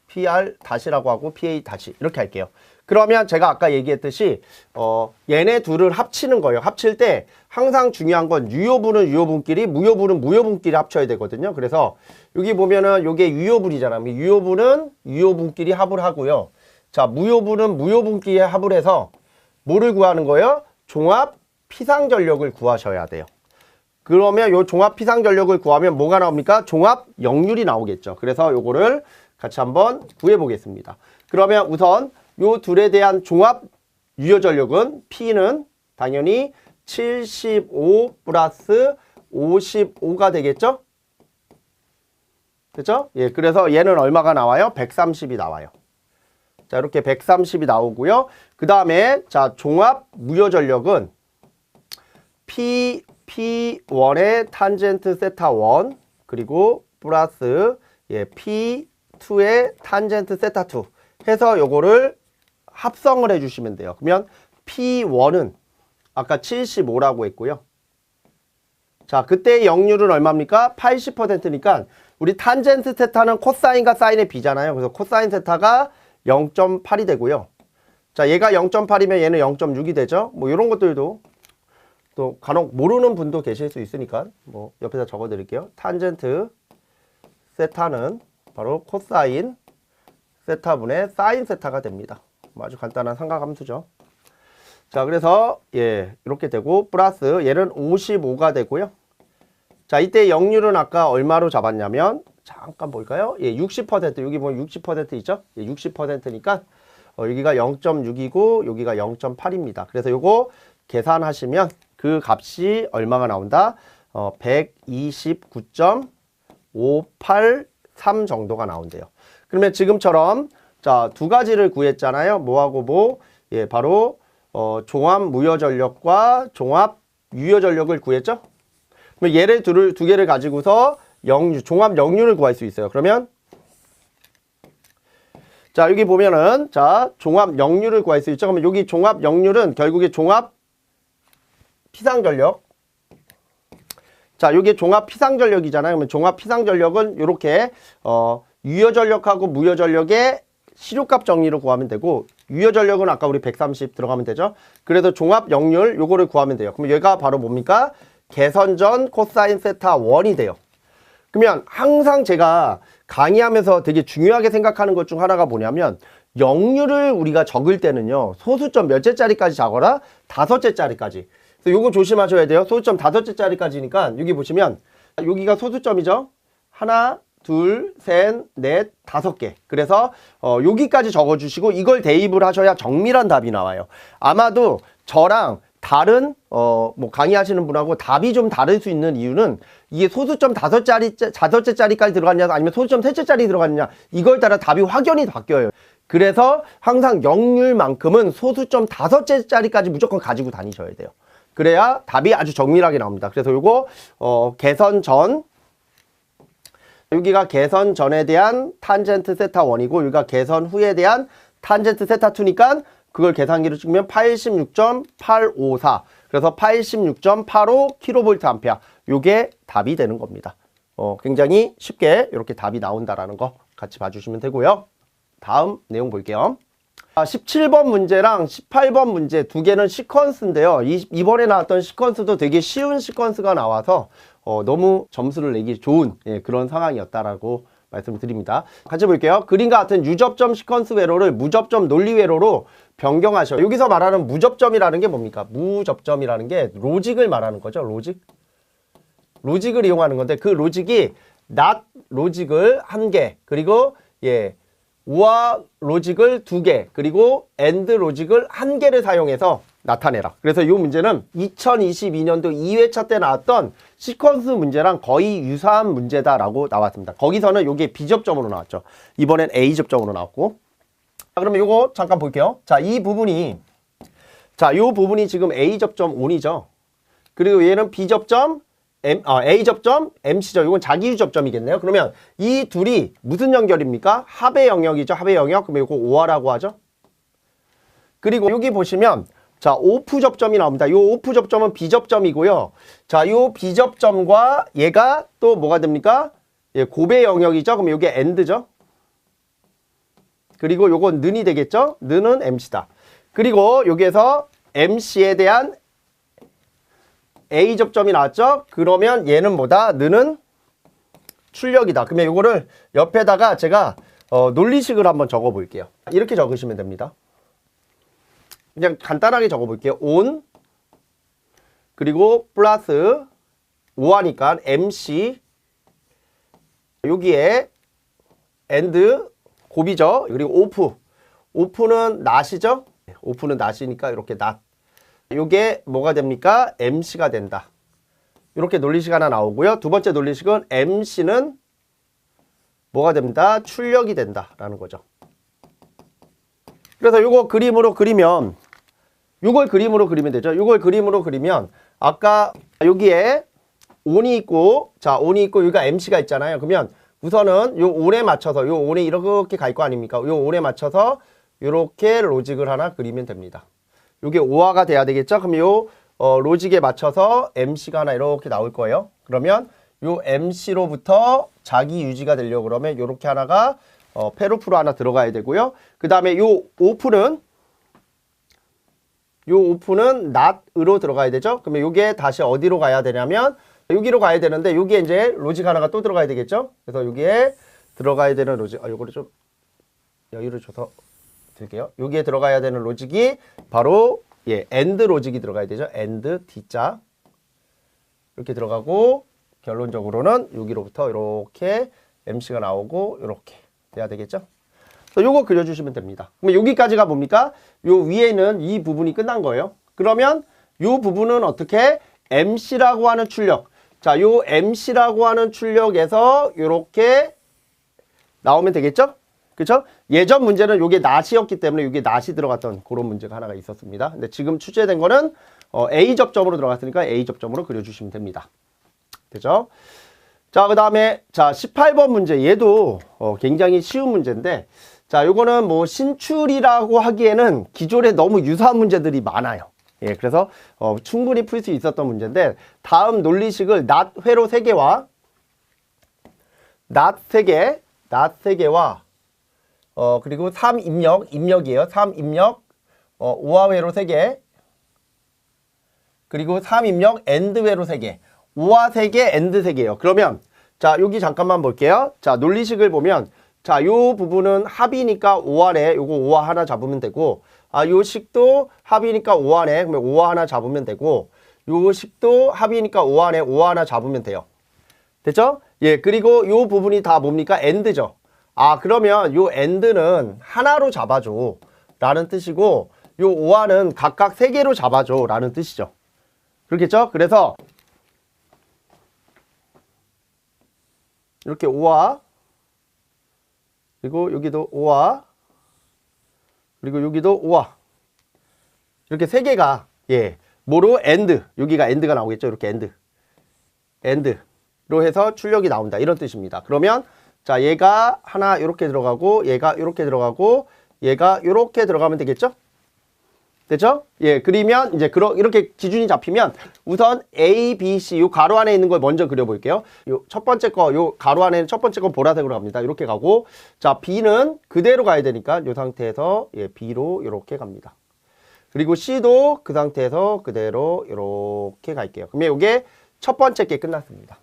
PR 다시라고 하고 PA 다시 이렇게 할게요. 그러면 제가 아까 얘기했듯이 얘네 둘을 합치는 거예요. 합칠 때 항상 중요한 건 유효분은 유효분끼리, 무효분은 무효분끼리 합쳐야 되거든요. 그래서 여기 보면은 요게 유효분이잖아요. 유효분은 유효분끼리 합을 하고요. 자, 무효분은 무효분끼리 합을 해서 뭐를 구하는 거예요? 종합 피상전력을 구하셔야 돼요. 그러면 요 종합 피상전력을 구하면 뭐가 나옵니까? 종합 역률이 나오겠죠. 그래서 요거를 같이 한번 구해 보겠습니다. 그러면 우선 요 둘에 대한 종합 유효전력은 P는 당연히 75 플러스 55가 되겠죠? 됐죠? 예, 그래서 얘는 얼마가 나와요? 130이 나와요. 자, 이렇게 130이 나오고요. 그 다음에 자, 종합 무효전력은 P1의 탄젠트 세타 1 그리고 플러스 P2의 탄젠트 세타 2 해서 요거를 합성을 해주시면 돼요. 그러면 P1은 아까 75라고 했고요. 자, 그때 역률은 얼마입니까? 80%니까 우리 탄젠트 세타는 코사인과 사인의 비잖아요. 그래서 코사인 세타가 0.8이 되고요. 자, 얘가 0.8이면 얘는 0.6이 되죠. 뭐 이런 것들도 또 간혹 모르는 분도 계실 수 있으니까 뭐 옆에다 적어 드릴게요. 탄젠트 세타는 바로 코사인 세타분의 사인 세타가 됩니다. 아주 간단한 삼각함수죠. 자, 그래서 예, 이렇게 되고 플러스 얘는 55가 되고요. 자, 이때 역률은 아까 얼마로 잡았냐면 잠깐 볼까요? 예, 60%. 여기 보면 60% 있죠? 예, 60%니까 여기가 0.6이고 여기가 0.8입니다. 그래서 요거 계산하시면 그 값이 얼마가 나온다? 129.583 정도가 나온대요. 그러면 지금처럼 자, 두 가지를 구했잖아요. 뭐하고 뭐? 예, 바로 종합 무효전력과 종합 유효전력을 구했죠? 그러면 얘를 두 개를 가지고서 종합 역률을 구할 수 있어요. 그러면 자, 여기 보면은 자, 종합 역률을 구할 수 있죠. 그러면 여기 종합 역률은 결국에 종합 피상전력. 자, 여기 종합 피상전력이잖아요. 그러면 종합 피상전력은 이렇게 유효전력하고 무효전력의 실효값 정리로 구하면 되고 유효전력은 아까 우리 130 들어가면 되죠. 그래서 종합 역률 요거를 구하면 돼요. 그럼 얘가 바로 뭡니까? 개선전 코사인 세타 1이 돼요. 그러면 항상 제가 강의하면서 되게 중요하게 생각하는 것 중 하나가 뭐냐면 역률을 우리가 적을 때는요. 소수점 몇째짜리까지 적어라? 5째짜리까지. 그래서 요거 조심하셔야 돼요. 소수점 5째짜리까지니까 여기 보시면 여기가 소수점이죠. 하나, 둘, 셋, 넷, 5개. 그래서 여기까지 적어주시고 이걸 대입을 하셔야 정밀한 답이 나와요. 아마도 저랑 다른 뭐 강의하시는 분하고 답이 좀 다를 수 있는 이유는 이게 소수점 5째짜리까지 들어갔냐 아니면 소수점 3째짜리 들어갔냐 이걸 따라 답이 확연히 바뀌어요. 그래서 항상 역률만큼은 소수점 5째짜리까지 무조건 가지고 다니셔야 돼요. 그래야 답이 아주 정밀하게 나옵니다. 그래서 요거 개선 전 여기가 개선 전에 대한 탄젠트 세타 1이고 여기가 개선 후에 대한 탄젠트 세타 2니까 그걸 계산기로 찍으면 86.854 그래서 86.85 킬로볼트 암페어 요게 답이 되는 겁니다. 굉장히 쉽게 이렇게 답이 나온다라는 거 같이 봐주시면 되고요. 다음 내용 볼게요. 17번 문제랑 18번 문제 두 개는 시퀀스인데요. 이번에 나왔던 시퀀스도 되게 쉬운 시퀀스가 나와서 너무 점수를 내기 좋은 그런 상황이었다라고 말씀드립니다. 같이 볼게요. 그림과 같은 유접점 시퀀스 회로를 무접점 논리 회로로 변경하셔. 여기서 말하는 무접점이라는 게 뭡니까? 무접점이라는 게 로직을 말하는 거죠. 로직을 이용하는 건데 그 로직이 not 로직을 1개 그리고 우아 로직을 2개 그리고 and 로직을 1개를 사용해서 나타내라. 그래서 이 문제는 2022년도 2회차 때 나왔던 시퀀스 문제랑 거의 유사한 문제다라고 나왔습니다. 거기서는 이게 B접점으로 나왔죠. 이번엔 A접점으로 나왔고. 자, 그러면 이거 잠깐 볼게요. 자, 이 부분이 지금 A접점 1이죠. 그리고 얘는 B접점 A 접점, MC죠. 이건 자기유 접점이겠네요. 그러면 이 둘이 무슨 연결입니까? 합의 영역이죠. 합의 영역. 그러면 이거 OR라고 하죠. 그리고 여기 보시면 자, 오프 접점이 나옵니다. 이 오프 접점은 B 접점이고요. 자, 이 B 접점과 얘가 또 뭐가 됩니까? 예, 고배 영역이죠. 그럼 이게 AND죠. 그리고 요건 는이 되겠죠. 는은 MC다. 그리고 여기에서 MC에 대한 A 접점이 나왔죠? 그러면 얘는 뭐다? 는은 출력이다. 그러면 이거를 옆에다가 제가 논리식을 한번 적어 볼게요. 이렇게 적으시면 됩니다. 그냥 간단하게 적어 볼게요. on 그리고 플러스 5하니까 MC 여기에 and 곱이죠. 그리고 오프는 not이죠. 오프는 not이니까 이렇게 not. 요게 뭐가 됩니까? MC가 된다. 이렇게 논리식 하나 나오고요. 두 번째 논리식은 MC는 뭐가 됩니다? 출력이 된다라는 거죠. 그래서 요거 그림으로 그리면 요걸 그림으로 그리면 되죠. 요걸 그림으로 그리면 아까 여기에 on이 있고 자, on이 있고 여기가 MC가 있잖아요. 그러면 우선은 요 on에 맞춰서 요 on에 이렇게 갈 거 아닙니까? 요 on에 맞춰서 요렇게 로직을 하나 그리면 됩니다. 요게 오화가 돼야 되겠죠? 그럼 요 로직에 맞춰서 MC가 하나 이렇게 나올 거예요. 그러면 요 MC로부터 자기 유지가 되려고 그러면 요렇게 하나가 페루프로 하나 들어가야 되고요. 그 다음에 요 오프는 not으로 들어가야 되죠? 그러면 요게 다시 어디로 가야 되냐면 여기로 가야 되는데 여기에 이제 로직 하나가 또 들어가야 되겠죠? 그래서 여기에 들어가야 되는 로직 요거를 좀 여유를 줘서 드릴게요. 여기에 들어가야 되는 로직이 바로 AND 로직이 들어가야 되죠. AND D자 이렇게 들어가고 결론적으로는 여기로부터 이렇게 MC가 나오고 이렇게 돼야 되겠죠. 그래서 요거 그려주시면 됩니다. 그럼 여기까지가 뭡니까? 요 위에는 이 부분이 끝난 거예요. 그러면 요 부분은 어떻게? MC라고 하는 출력. 자, 요 MC라고 하는 출력에서 이렇게 나오면 되겠죠? 그렇죠? 예전 문제는 요게 not이었기 때문에 요게 not이 들어갔던 그런 문제가 하나가 있었습니다. 근데 지금 출제된 거는 A 접점으로 들어갔으니까 A 접점으로 그려주시면 됩니다. 되죠? 자, 그 다음에 자 18번 문제 얘도 굉장히 쉬운 문제인데 자, 요거는 뭐 신출이라고 하기에는 기존에 너무 유사한 문제들이 많아요. 예, 그래서 충분히 풀 수 있었던 문제인데 다음 논리식을 not 회로 3개와 not 3개와 그리고 3입력이에요. 3입력 5화회로 3개 그리고 3입력 AND회로 3개 5화 3개 AND 3개예요. 그러면 자 여기 잠깐만 볼게요. 자 논리식을 보면 자 요 부분은 합이니까 5화래 요거 5화 하나 잡으면 되고 요 식도 합이니까 5화네 그러면 5화 하나 잡으면 되고 요 식도 합이니까 5화네 5화 하나 잡으면 돼요. 됐죠? 예, 그리고 요 부분이 다 뭡니까? AND죠. 그러면 요 AND는 하나로 잡아줘 라는 뜻이고 요 5화는 각각 3개로 잡아줘 라는 뜻이죠. 그렇겠죠? 그래서 이렇게 5화 그리고 여기도 5화 그리고 여기도 5화 이렇게 3개가 뭐로? AND 여기가 AND가 나오겠죠? 이렇게 AND로 해서 출력이 나온다 이런 뜻입니다. 그러면 자 얘가 하나 이렇게 들어가고 얘가 이렇게 들어가고 얘가 이렇게 들어가면 되겠죠? 됐죠? 예, 그리면 이제 이렇게 기준이 잡히면 우선 A, B, C 요 가로 안에 있는 걸 먼저 그려볼게요. 요 첫 번째 거, 요 가로 안에 첫 번째 건 보라색으로 갑니다. 이렇게 가고 자 B는 그대로 가야 되니까 요 상태에서 B로 이렇게 갑니다. 그리고 C도 그 상태에서 그대로 이렇게 갈게요. 그러면 이게 첫 번째 게 끝났습니다.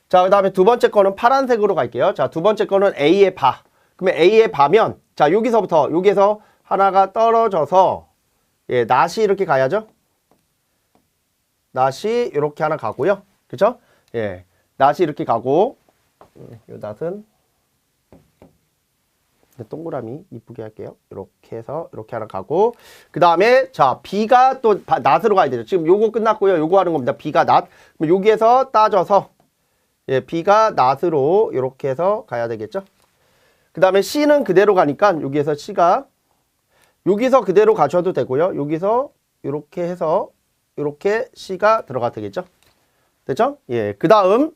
자, 그 다음에 두 번째 거는 파란색으로 갈게요. 자, 두 번째 거는 A의 바. 그러면 A의 바면 자 여기서 하나가 떨어져서 not이 이렇게 가야죠. not이 이렇게 하나 가고요. 그쵸? 예, not이 이렇게 가고 요 not은 동그라미 이쁘게 할게요. 이렇게 해서 이렇게 하나 가고 그 다음에 자 B가 또 not으로 가야 되죠. 지금 요거 끝났고요. 요거 하는 겁니다. B가 not. 그럼 여기에서 따져서 B가 not으로 이렇게 해서 가야 되겠죠. 그 다음에 C는 그대로 가니까 여기에서 C가 여기서 그대로 가셔도 되고요. 여기서 이렇게 해서 이렇게 C가 들어가 되겠죠. 됐죠? 예, 그 다음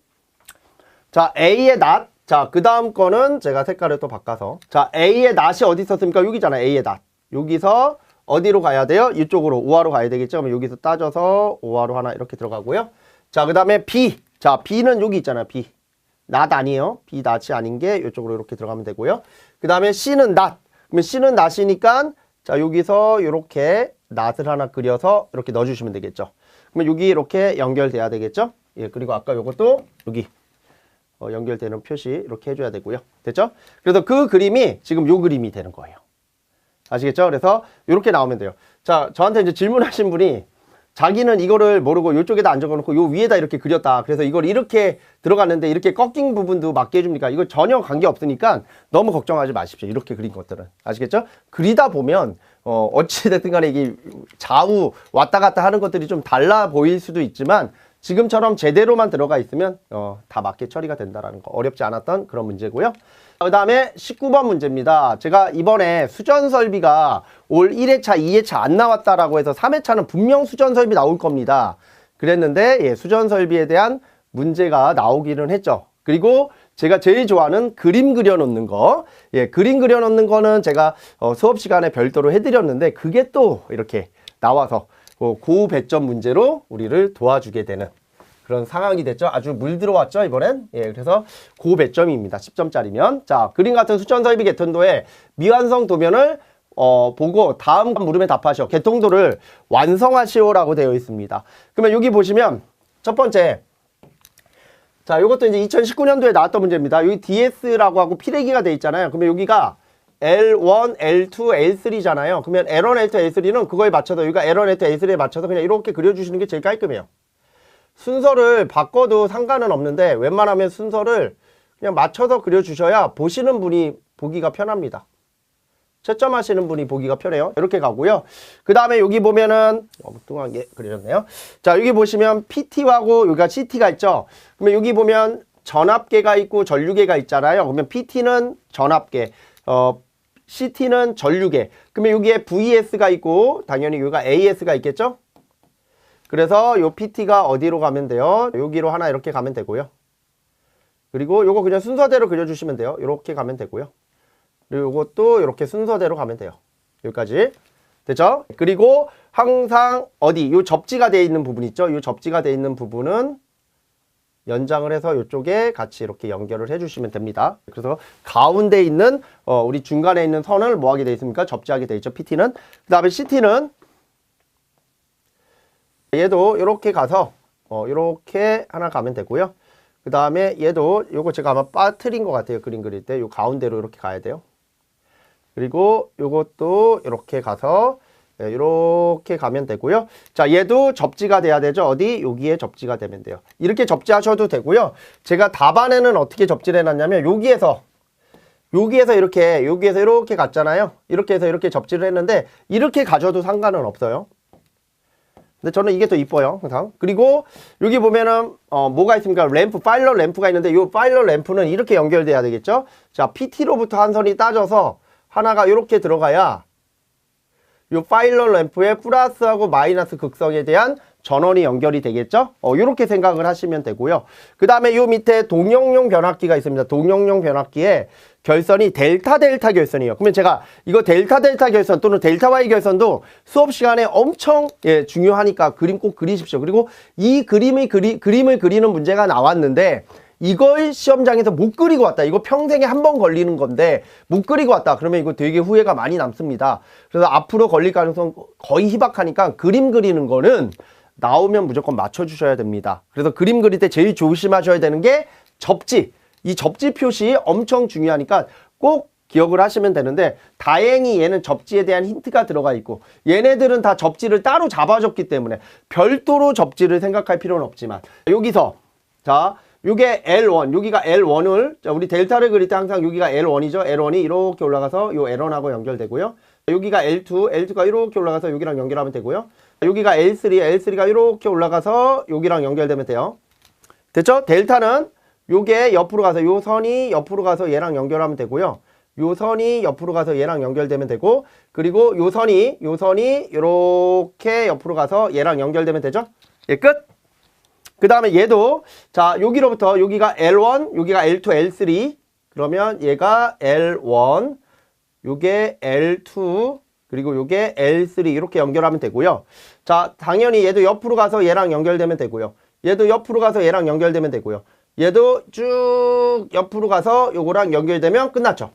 자 A의 낫. 자, 그 다음 거는 제가 색깔을 또 바꿔서 자 A의 낫이 어디 있었습니까? 여기잖아. A의 낫. 여기서 어디로 가야 돼요? 이쪽으로 5화로 가야 되겠죠? 그럼 여기서 따져서 5화로 하나 이렇게 들어가고요. 자, 그 다음에 B. 자, B는 여기 있잖아요. B. 낫 아니에요. B 낫이 아닌 게 이쪽으로 이렇게 들어가면 되고요. 그 다음에 C는 낫. 그러면 C는 낫이니까 자, 여기서 이렇게 낫을 하나 그려서 이렇게 넣어주시면 되겠죠. 그러면 여기 이렇게 연결돼야 되겠죠? 예, 그리고 아까 요것도 여기 연결되는 표시 이렇게 해줘야 되고요. 됐죠? 그래서 그 그림이 지금 요 그림이 되는 거예요. 아시겠죠? 그래서 이렇게 나오면 돼요. 자, 저한테 이제 질문하신 분이 자기는 이거를 모르고 이쪽에다 안 적어놓고 요 위에다 이렇게 그렸다. 그래서 이걸 이렇게 들어갔는데 이렇게 꺾인 부분도 맞게 해줍니까? 이거 전혀 관계 없으니까 너무 걱정하지 마십시오. 이렇게 그린 것들은. 아시겠죠? 그리다 보면 어찌됐든 간에 이게 좌우 왔다 갔다 하는 것들이 좀 달라 보일 수도 있지만 지금처럼 제대로만 들어가 있으면 다 맞게 처리가 된다라는 거. 어렵지 않았던 그런 문제고요. 그 다음에 19번 문제입니다. 제가 이번에 수전 설비가 올 1회차, 2회차 안 나왔다라고 해서 3회차는 분명 수전 설비 나올 겁니다. 그랬는데 예, 수전 설비에 대한 문제가 나오기는 했죠. 그리고 제가 제일 좋아하는 그림 그려놓는 거. 예, 그림 그려놓는 거는 제가 수업 시간에 별도로 해드렸는데 그게 또 이렇게 나와서 고배점 문제로 우리를 도와주게 되는 그런 상황이 됐죠. 아주 물 들어왔죠, 이번엔. 예, 그래서 고배점입니다. 10점짜리면. 자, 그림 같은 수전 설비 개통도의 미완성 도면을 보고 다음 물음에 답하시오. 개통도를 완성하시오라고 되어 있습니다. 그러면 여기 보시면 첫 번째. 자, 요것도 이제 2019년도에 나왔던 문제입니다. 여기 DS라고 하고 피레기가 되어 있잖아요. 그러면 여기가 L1, L2, L3잖아요. 그러면 L1, L2, L3는 그거에 맞춰서 여기가 L1, L2, L3에 맞춰서 그냥 이렇게 그려주시는 게 제일 깔끔해요. 순서를 바꿔도 상관은 없는데 웬만하면 순서를 그냥 맞춰서 그려주셔야 보시는 분이 보기가 편합니다. 채점하시는 분이 보기가 편해요. 이렇게 가고요. 그 다음에 여기 보면은 뚱뚱하게 그려졌네요. 자, 여기 보시면 PT하고 여기가 CT가 있죠. 그러면 여기 보면 전압계가 있고 전류계가 있잖아요. 그러면 PT는 전압계, CT는 전류계. 그러면 여기에 VS가 있고 당연히 여기가 AS가 있겠죠. 그래서 요 PT가 어디로 가면 돼요? 여기로 하나 이렇게 가면 되고요. 그리고 요거 그냥 순서대로 그려주시면 돼요. 이렇게 가면 되고요. 그리고 요것도 이렇게 순서대로 가면 돼요. 여기까지. 됐죠? 그리고 항상 어디 요 접지가 되어 있는 부분 있죠? 요 접지가 되어 있는 부분은 연장을 해서 이쪽에 같이 이렇게 연결을 해주시면 됩니다. 그래서 가운데 있는 우리 중간에 있는 선을 뭐 하게 되어 있습니까? 접지하게 되어 있죠. PT는. 그 다음에 CT는 얘도 이렇게 가서 이렇게 하나 가면 되고요. 그 다음에 얘도 요거 제가 아마 빠뜨린 것 같아요. 그림 그릴 때 요 가운데로 이렇게 가야 돼요. 그리고 요것도 이렇게 가서 이렇게 가면 되고요. 자, 얘도 접지가 돼야 되죠. 어디? 여기에 접지가 되면 돼요. 이렇게 접지하셔도 되고요. 제가 답안에는 어떻게 접지를 해놨냐면 여기에서 이렇게 갔잖아요. 이렇게 해서 이렇게 접지를 했는데 이렇게 가져도 상관은 없어요. 근데 저는 이게 더 이뻐요. 항상. 그리고 여기 보면은 뭐가 있습니까? 램프, 파일럿 램프가 있는데 이 파일럿 램프는 이렇게 연결돼야 되겠죠. 자, PT로부터 한 선이 따져서 하나가 이렇게 들어가야 이 파일럿 램프의 플러스하고 마이너스 극성에 대한 전원이 연결이 되겠죠. 이렇게 생각을 하시면 되고요. 그 다음에 이 밑에 동영용 변압기가 있습니다. 동영용 변압기에 결선이 델타 결선이에요. 그러면 제가 이거 델타 결선 또는 델타 Y 결선도 수업 시간에 엄청 중요하니까 그림 꼭 그리십시오. 그리고 이 그림을 그리는 문제가 나왔는데 이걸 시험장에서 못 그리고 왔다. 이거 평생에 한 번 걸리는 건데 못 그리고 왔다. 그러면 이거 되게 후회가 많이 남습니다. 그래서 앞으로 걸릴 가능성 거의 희박하니까 그림 그리는 거는 나오면 무조건 맞춰주셔야 됩니다. 그래서 그림 그릴 때 제일 조심하셔야 되는 게 접지. 이 접지 표시 엄청 중요하니까 꼭 기억을 하시면 되는데 다행히 얘는 접지에 대한 힌트가 들어가 있고 얘네들은 다 접지를 따로 잡아줬기 때문에 별도로 접지를 생각할 필요는 없지만 여기서 자 요게 L1, 여기가 L1을 자 우리 델타를 그릴 때 항상 여기가 L1이죠. L1이 이렇게 올라가서 요 L1하고 연결되고요. 여기가 L2가 이렇게 올라가서 여기랑 연결하면 되고요. 여기가 L3가 이렇게 올라가서 여기랑 연결되면 돼요. 됐죠? 델타는 요게 옆으로 가서 요 선이 옆으로 가서 얘랑 연결하면 되고요. 요 선이 옆으로 가서 얘랑 연결되면 되고 그리고 요 선이 이렇게 옆으로 가서 얘랑 연결되면 되죠? 예, 끝! 그 다음에 얘도 자 여기로부터 여기가 L1, 여기가 L2, L3 그러면 얘가 L1, 요게 L2 그리고 요게 L3 이렇게 연결하면 되고요. 자 당연히 얘도 옆으로 가서 얘랑 연결되면 되고요. 얘도 옆으로 가서 얘랑 연결되면 되고요. 얘도 쭉 옆으로 가서 요거랑 연결되면 끝났죠.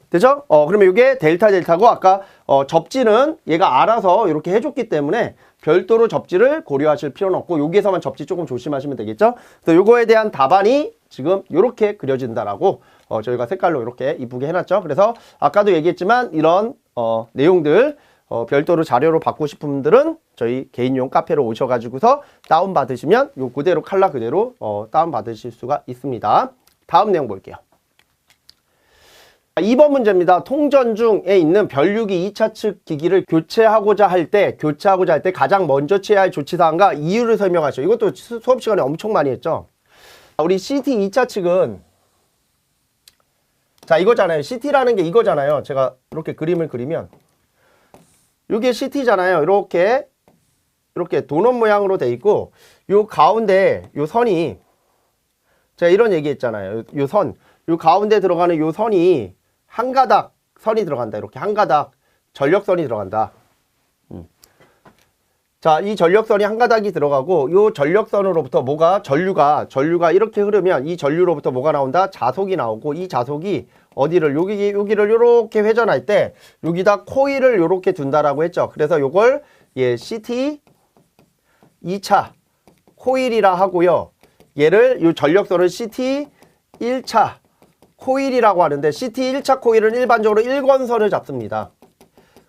되죠? 그러면 이게 델타고 아까 접지는 얘가 알아서 이렇게 해줬기 때문에 별도로 접지를 고려하실 필요는 없고 여기에서만 접지 조금 조심하시면 되겠죠? 그래서 요거에 대한 답안이 지금 이렇게 그려진다라고 저희가 색깔로 이렇게 이쁘게 해놨죠. 그래서 아까도 얘기했지만 이런 내용들 별도로 자료로 받고 싶은 분들은 저희 개인용 카페로 오셔가지고서 다운받으시면 요 그대로 컬러 그대로 다운받으실 수가 있습니다. 다음 내용 볼게요. 2번 문제입니다. 통전 중에 있는 변류기 2차 측 기기를 교체하고자 할 때 가장 먼저 취해야 할 조치사항과 이유를 설명하시죠. 이것도 수업 시간에 엄청 많이 했죠. 우리 CT 2차 측은 자 이거잖아요. CT라는 게 이거잖아요. 제가 이렇게 그림을 그리면 이게 CT잖아요. 이렇게 도넛 모양으로 돼 있고 요 가운데 요 선이 제가 이런 얘기 했잖아요. 요 가운데 들어가는 요 선이 한 가닥 선이 들어간다. 이렇게 한 가닥 전력선이 들어간다. 자, 이 전력선이 한 가닥이 들어가고 이 전력선으로부터 전류가 이렇게 흐르면 이 전류로부터 뭐가 나온다? 자속이 나오고 이 자속이 어디를 여기를 이렇게 회전할 때 여기다 코일을 이렇게 둔다라고 했죠. 그래서 요걸 CT 2차 코일이라 하고요. 얘를 이 전력선을 CT 1차 코일이라고 하는데 CT 1차 코일은 일반적으로 일권선을 잡습니다.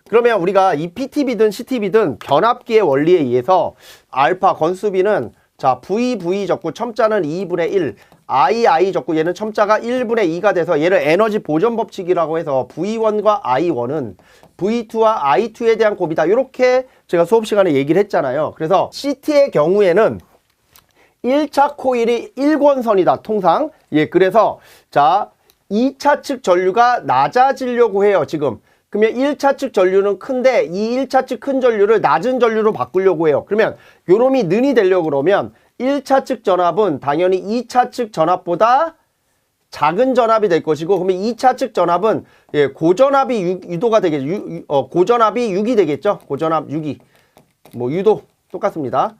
그러면 우리가 이 PTB든 CTB든 변압기의 원리에 의해서 알파 건수비는 자 V 적고 첨자는 2분의 1 I 적고 얘는 첨자가 1분의 2가 돼서 얘를 에너지 보전 법칙이라고 해서 V1과 I1은 V2와 I2에 대한 곱이다. 이렇게 제가 수업 시간에 얘기를 했잖아요. 그래서 CT의 경우에는 1차 코일이 일권선이다. 통상. 그래서 자 2차 측 전류가 낮아지려고 해요. 지금. 그러면 1차 측 전류는 큰데 이 1차 측 큰 전류를 낮은 전류로 바꾸려고 해요. 그러면 요놈이 는이 되려고 그러면 1차 측 전압은 당연히 2차 측 전압보다 작은 전압이 될 것이고 그러면 2차 측 전압은 고전압이 유도가 되겠죠. 고전압이 6이 되겠죠. 고전압 6이. 뭐 유도 똑같습니다.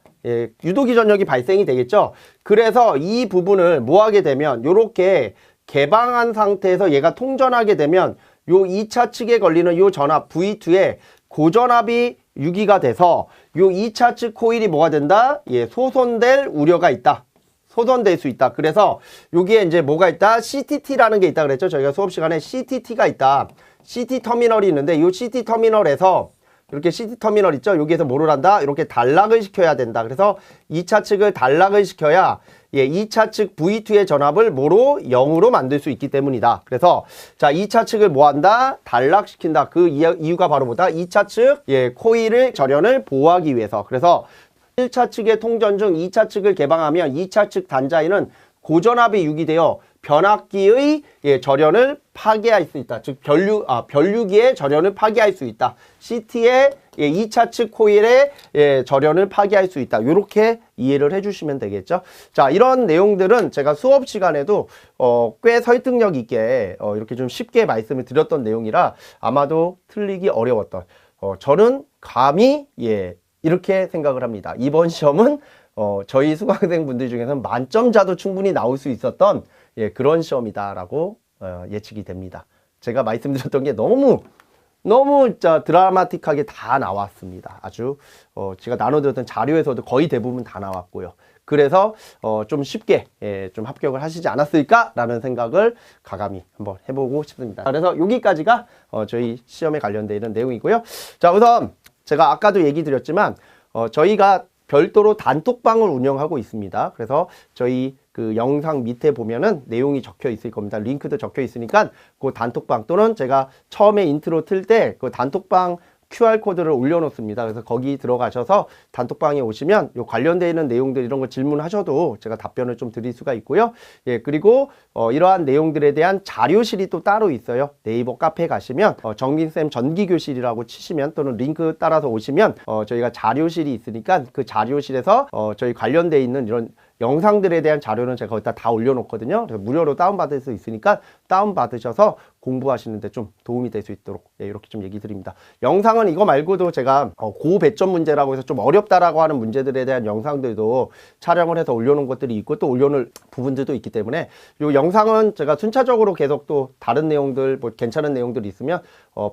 유도기 전력이 발생이 되겠죠. 그래서 이 부분을 뭐 하게 되면 요렇게 개방한 상태에서 얘가 통전하게 되면 요 2차 측에 걸리는 요 전압 V2에 고전압이 유기가 돼서 요 2차 측 코일이 뭐가 된다? 소손될 우려가 있다. 소손될 수 있다. 그래서 여기에 이제 뭐가 있다? CTT라는 게 있다 그랬죠. 저희가 수업 시간에 CTT가 있다. CT 터미널이 있는데 요 CT 터미널에서 이렇게 CT 터미널 있죠? 여기에서 뭐를 한다? 이렇게 단락을 시켜야 된다. 그래서 2차 측을 단락을 시켜야 2차 측 V2의 전압을 뭐로? 0으로 만들 수 있기 때문이다. 그래서 자 2차 측을 뭐 한다? 단락시킨다. 그 이유가 바로 뭐다? 2차 측 코일을 절연을 보호하기 위해서. 그래서 1차 측의 통전 중 2차 측을 개방하면 2차 측 단자에는 고전압이 유기되어 변압기의 절연을 파괴할 수 있다. 즉 변류기의 절연을 파괴할 수 있다. CT의 2차 측 코일의 절연을 파괴할 수 있다. 이렇게 이해를 해주시면 되겠죠. 자, 이런 내용들은 제가 수업 시간에도 꽤 설득력 있게 이렇게 좀 쉽게 말씀을 드렸던 내용이라 아마도 틀리기 어려웠던 저는 감히 이렇게 생각을 합니다. 이번 시험은 저희 수강생분들 중에서는 만점자도 충분히 나올 수 있었던 그런 시험이다라고 예측이 됩니다. 제가 말씀드렸던 게 너무 드라마틱하게 다 나왔습니다. 아주 제가 나눠드렸던 자료에서도 거의 대부분 다 나왔고요. 그래서 좀 쉽게 좀 합격을 하시지 않았을까라는 생각을 가감히 한번 해보고 싶습니다. 그래서 여기까지가 저희 시험에 관련되어 있는 내용이고요. 자, 우선 제가 아까도 얘기 드렸지만 저희가 별도로 단톡방을 운영하고 있습니다. 그래서 저희 그 영상 밑에 보면은 내용이 적혀 있을 겁니다. 링크도 적혀 있으니까 그 단톡방 또는 제가 처음에 인트로 틀 때 그 단톡방 QR코드를 올려놓습니다. 그래서 거기 들어가셔서 단톡방에 오시면 요 관련되어 있는 내용들 이런 거 질문하셔도 제가 답변을 좀 드릴 수가 있고요. 예, 그리고 이러한 내용들에 대한 자료실이 또 따로 있어요. 네이버 카페에 가시면 정민쌤 전기교실이라고 치시면 또는 링크 따라서 오시면 저희가 자료실이 있으니까 그 자료실에서 저희 관련되어 있는 이런 영상들에 대한 자료는 제가 거기다 다 올려놓거든요. 그래서 무료로 다운받을 수 있으니까 다운받으셔서 공부하시는데 좀 도움이 될 수 있도록 이렇게 좀 얘기 드립니다. 영상은 이거 말고도 제가 고배점 문제라고 해서 좀 어렵다라고 하는 문제들에 대한 영상들도 촬영을 해서 올려놓은 것들이 있고 또 올려놓을 부분들도 있기 때문에 이 영상은 제가 순차적으로 계속 또 다른 내용들 뭐 괜찮은 내용들이 있으면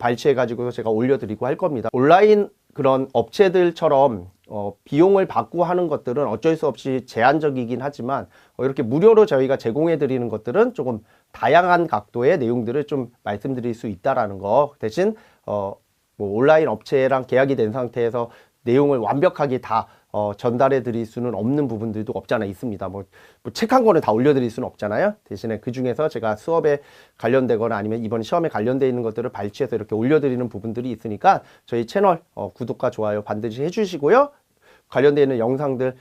발췌해가지고 제가 올려드리고 할 겁니다. 온라인 그런 업체들처럼 비용을 받고 하는 것들은 어쩔 수 없이 제한적이긴 하지만 이렇게 무료로 저희가 제공해 드리는 것들은 조금 다양한 각도의 내용들을 좀 말씀드릴 수 있다라는 거. 대신 뭐 온라인 업체랑 계약이 된 상태에서 내용을 완벽하게 다 전달해 드릴 수는 없는 부분들도 없잖아 있습니다. 뭐 책 한 권을 다 올려드릴 수는 없잖아요. 대신에 그 중에서 제가 수업에 관련되거나 아니면 이번 시험에 관련되어 있는 것들을 발췌해서 이렇게 올려드리는 부분들이 있으니까 저희 채널 구독과 좋아요 반드시 해주시고요. 관련되어 있는 영상들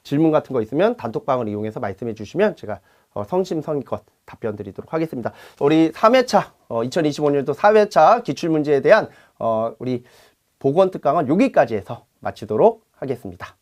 질문 같은 거 있으면 단톡방을 이용해서 말씀해 주시면 제가 성심성의껏 답변 드리도록 하겠습니다. 우리 3회차 2025년도 4회차 기출문제에 대한 우리 보건특강은 여기까지 해서 마치도록 하겠습니다.